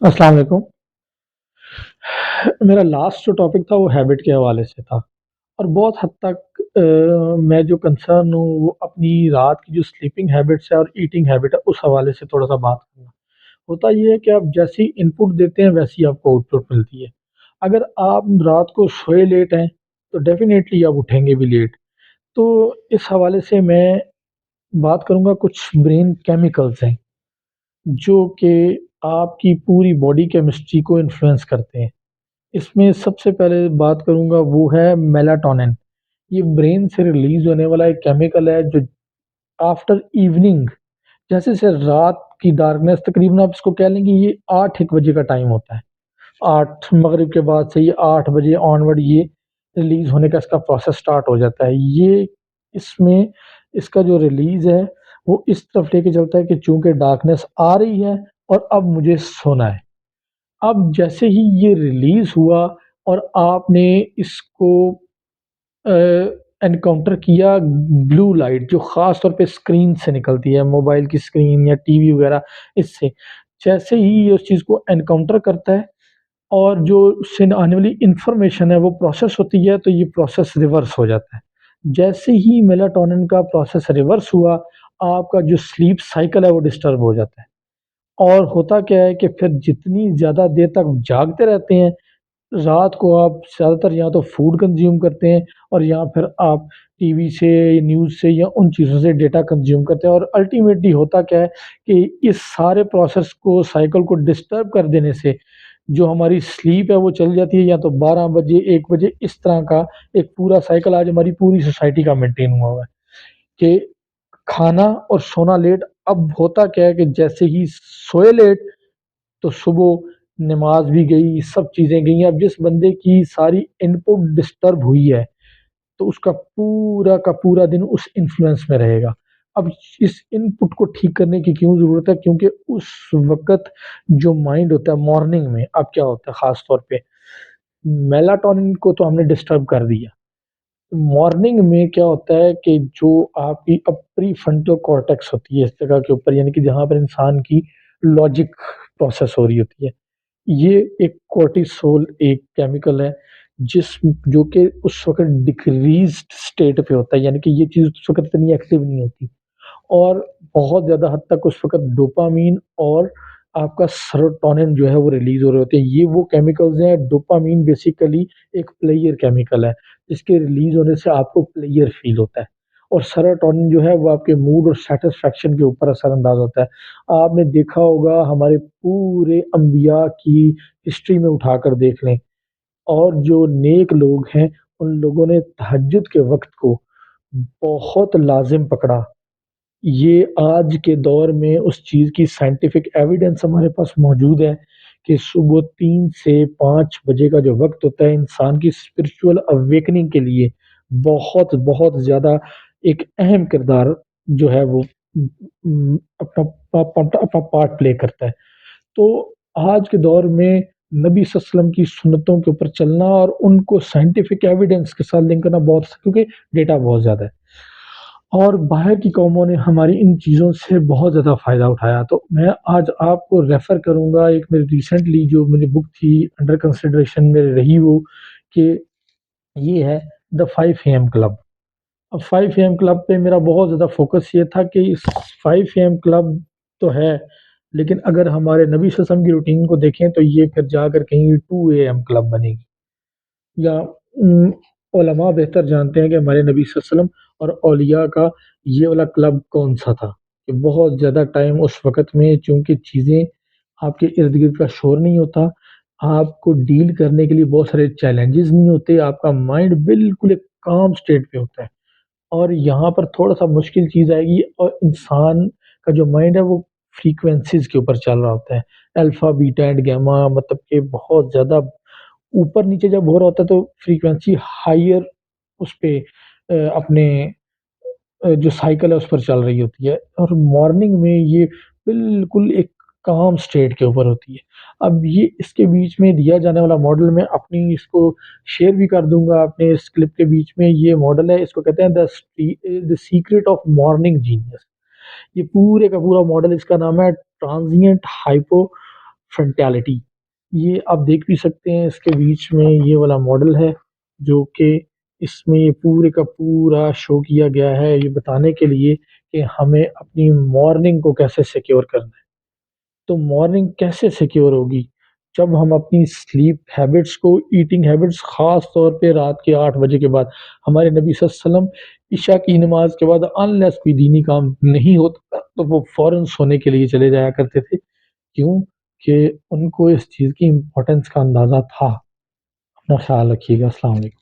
अस्सलाम वालेकुम। मेरा लास्ट जो टॉपिक था वो हैबिट के हवाले से था और बहुत हद तक मैं जो कंसर्न हूँ वो अपनी रात की जो स्लीपिंग हैबिट्स है और ईटिंग हैबिट है उस हवाले से थोड़ा सा बात करना। होता ये है कि आप जैसी इनपुट देते हैं वैसी आपको आउटपुट मिलती है। अगर आप रात को सोए लेट हैं तो डेफिनेटली आप उठेंगे भी लेट। तो इस हवाले से मैं बात करूँगा, कुछ ब्रेन केमिकल्स हैं जो कि आपकी पूरी बॉडी केमिस्ट्री को इन्फ्लुएंस करते हैं। इसमें सबसे पहले बात करूँगा वो है मेलाटोनिन। ये ब्रेन से रिलीज़ होने वाला एक केमिकल है जो आफ्टर इवनिंग, जैसे रात की डार्कनेस, तकरीबन आप इसको कह लें कि ये 8-1 बजे का टाइम होता है। 8 मगरिब के बाद से ये 8 बजे ऑनवर्ड ये रिलीज़ होने का इसका प्रोसेस स्टार्ट हो जाता है। ये इसमें इसका जो रिलीज़ है वो इस तरफ लेके चलता है कि चूँकि डार्कनेस आ रही है और अब मुझे सोना है। अब जैसे ही ये रिलीज़ हुआ और आपने इसको अ, एनकाउंटर किया ब्लू लाइट जो ख़ास तौर पे स्क्रीन से निकलती है, मोबाइल की स्क्रीन या टीवी वगैरह इससे। जैसे ही ये उस चीज़ को एनकाउंटर करता है और जो उससे आने वाली इन्फॉर्मेशन है वो प्रोसेस होती है, तो ये प्रोसेस रिवर्स हो जाता है। जैसे ही मेलाटोनिन का प्रोसेस रिवर्स हुआ, आपका जो स्लीप साइकिल है वो डिस्टर्ब हो जाता है। और होता क्या है कि फिर जितनी ज़्यादा देर तक जागते रहते हैं, रात को आप ज़्यादातर या तो फूड कंज़्यूम करते हैं और या फिर आप टीवी से, न्यूज़ से या उन चीज़ों से डेटा कंज़्यूम करते हैं, और अल्टीमेटली होता क्या है कि इस सारे प्रोसेस को, साइकिल को डिस्टर्ब कर देने से जो हमारी स्लीप है वो चली जाती है, या तो 12 बजे, 1 बजे, इस तरह का एक पूरा साइकिल आज हमारी पूरी सोसाइटी का मेंटेन हुआ हुआ है कि खाना और सोना लेट। अब होता क्या है कि जैसे ही सोए लेट तो सुबह नमाज भी गई, सब चीज़ें गई। अब जिस बंदे की सारी इनपुट डिस्टर्ब हुई है, तो उसका पूरा का पूरा दिन उस इन्फ्लुएंस में रहेगा। अब इस इनपुट को ठीक करने की क्यों ज़रूरत है? क्योंकि उस वक़्त जो माइंड होता है मॉर्निंग में, अब क्या होता है ख़ास तौर पे मेलाटोनिन को तो हमने डिस्टर्ब कर दिया। मॉर्निंग में क्या होता है कि जो आपकी प्रीफ्रंटल कॉर्टेक्स होती है इस जगह के ऊपर, यानी कि जहाँ पर इंसान की लॉजिक प्रोसेस हो रही होती है, ये एक कॉर्टिसोल एक केमिकल है जिस जो कि उस वक़्त डिक्रीज़्ड स्टेट पे होता है, यानी कि ये चीज़ उस वक़्त इतनी एक्टिव नहीं होती और बहुत ज़्यादा हद तक उस वक़्त डोपामाइन और आपका सेरोटोनिन जो है वो रिलीज़ हो रहे होते हैं। ये वो केमिकल्स हैं। डोपामाइन बेसिकली एक प्लेयर केमिकल है, जिसके रिलीज़ होने से आपको प्लेयर फ़ील होता है, और सेरोटोनिन जो है वो आपके मूड और सैटिस्फैक्शन के ऊपर असरअंदाज़ होता है। आपने देखा होगा हमारे पूरे अंबिया की हिस्ट्री में उठाकर देख लें, और जो नेक लोग हैं, उन लोगों ने तहज्जुद के वक़्त को बहुत लाज़िम पकड़ा। ये आज के दौर में उस चीज़ की साइंटिफिक एविडेंस हमारे पास मौजूद है कि सुबह 3 से 5 बजे का जो वक़्त होता है इंसान की स्पिरिचुअल अवेकनिंग के लिए बहुत, बहुत ज़्यादा एक अहम किरदार जो है वो अपना पार्ट प्ले करता है। तो आज के दौर में नबी सल्लल्लाहु अलैहि वसल्लम की सुन्नतों के ऊपर चलना और उनको साइंटिफिक एविडेंस के साथ लिंक करना बहुत, क्योंकि डेटा बहुत ज़्यादा है। और बाहर की कौमों ने हमारी इन चीज़ों से बहुत ज़्यादा फ़ायदा उठाया। तो मैं आज आपको रेफ़र करूँगा, एक मेरी रिसेंटली जो मेरी बुक थी अंडर कंसिडरेशन में रही वो, कि ये है द 5 एएम क्लब। अब 5 एएम क्लब पे मेरा बहुत ज़्यादा फ़ोकस ये था कि इस 5 एएम क्लब तो है, लेकिन अगर हमारे नबी सल्लल्लाहु अलैहि वसल्लम की रूटीन को देखें तो ये फिर जाकर कहीं 2 एएम क्लब बनेगी। या उलमा बेहतर जानते हैं कि हमारे नबी सल्लल्लाहु अलैहि वसल्लम और औलिया का ये वाला क्लब कौन-सा था, कि बहुत ज़्यादा टाइम उस वक़्त में चूँकि चीज़ें आपके इर्द-गिर्द का शोर नहीं होता, आपको डील करने के लिए बहुत सारे चैलेंजेस नहीं होते, आपका माइंड बिल्कुल एक काम स्टेट पे होता है। और यहाँ पर थोड़ा-सा मुश्किल चीज़ आएगी, और इंसान का जो माइंड है वो फ्रीक्वेंसीज़ के ऊपर चल रहा होता है। अल्फ़ा, बीटा एंड गामा, मतलब कि बहुत ज़्यादा ऊपर-नीचे जब हो रहा होता है तो फ्रीक्वेंसी हायर उस पे अपने जो साइकिल है उस पर चल रही होती है, और मॉर्निंग में ये बिल्कुल एक काम स्टेट के ऊपर होती है। अब ये इसके बीच में दिया जाने वाला मॉडल मैं अपनी इसको शेयर भी कर दूँगा अपने इस क्लिप के बीच में। ये मॉडल है, इसको कहते हैं the secret of morning genius. ये पूरे का पूरा मॉडल, इसका नाम है ट्रांजिएंट فرنٹیلٹی، یہ آپ دیکھ بھی سکتے ہیں، اس کے بیچ میں یہ والا ماڈل ہے جو کہ اس میں یہ پورے کا پورا شو کیا گیا ہے یہ بتانے کے لیے کہ ہمیں اپنی مارننگ کو کیسے سیکیور کرنا ہے۔ تو مارننگ کیسے سیکیور ہوگی؟ جب ہم اپنی سلیپ ہیبٹس کو، ایٹنگ ہیبٹس خاص طور پہ رات کے 8 بجے کے بعد، ہمارے نبی صلی اللہ علیہ وسلم عشاء کی نماز کے بعد انلیس کوئی دینی کام نہیں ہوتا تو وہ فوراً سونے کے لیے چلے جایا کرتے تھے۔ کیوں؟ کہ ان کو اس چیز کی امپورٹنس کا اندازہ تھا۔ اپنا خیال رکھیے گا۔ السلام علیکم۔